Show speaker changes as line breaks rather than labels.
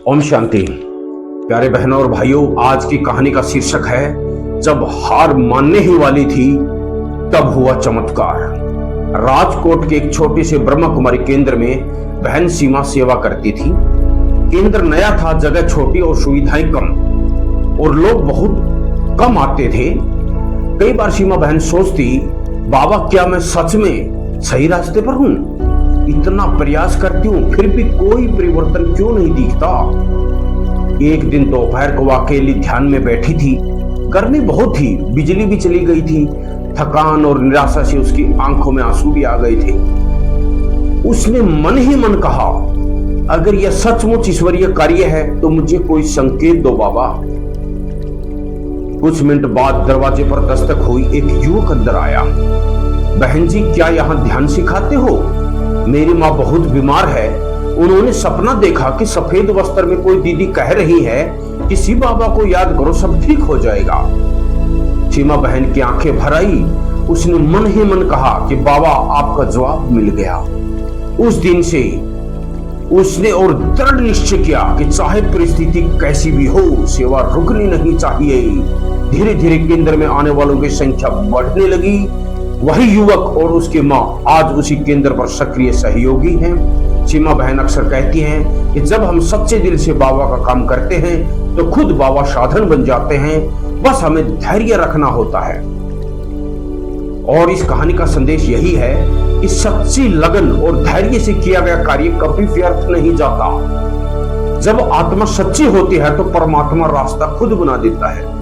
ओम शांति। प्यारे बहनों और भाइयों, आज की कहानी का शीर्षक है जब हार मानने ही वाली थी तब हुआ चमत्कार। राजकोट के एक छोटे से ब्रह्मा कुमारी केंद्र में बहन सीमा सेवा करती थी। केंद्र नया था, जगह छोटी और सुविधाएं कम, और लोग बहुत कम आते थे। कई बार सीमा बहन सोचती, बाबा क्या मैं सच में सही रास्ते पर हूं? इतना प्रयास करती हूं फिर भी कोई परिवर्तन क्यों नहीं दिखता। एक दिन दोपहर को अकेली ध्यान में बैठी थी। गर्मी बहुत थी, बिजली भी चली गई थी। थकान और निराशा से उसकी आंखों में आंसू भी आ गए थे। उसने मन ही मन कहा, अगर यह सचमुच ईश्वरीय कार्य है तो मुझे कोई संकेत दो बाबा। कुछ मिनट बाद दरवाजे पर दस्तक हुई। एक युवक अंदर आया। बहन जी, क्या यहाँ ध्यान सिखाते हो? मेरी माँ बहुत बीमार है। उन्होंने सपना देखा कि सफेद वस्त्र में कोई दीदी कह रही है कि शिव बाबा को याद करो, सब ठीक हो जाएगा। सीमा बहन की आंखें भर आई। उसने मन ही मन कहा कि बाबा, आपका जवाब मिल गया। उस दिन से उसने और दृढ़ निश्चय किया कि चाहे परिस्थिति कैसी भी हो, सेवा रुकनी नहीं चाहिए। धीरे धीरे केंद्र में आने वालों की संख्या बढ़ने लगी। वही युवक और उसकी माँ आज उसी केंद्र पर सक्रिय सहयोगी हैं। सीमा बहन अक्सर कहती हैं कि जब हम सच्चे दिल से बाबा का काम करते हैं तो खुद बाबा साधन बन जाते हैं, बस हमें धैर्य रखना होता है। और इस कहानी का संदेश यही है कि सच्ची लगन और धैर्य से किया गया कार्य कभी व्यर्थ नहीं जाता। जब आत्मा सच्ची होती है तो परमात्मा रास्ता खुद बना देता है।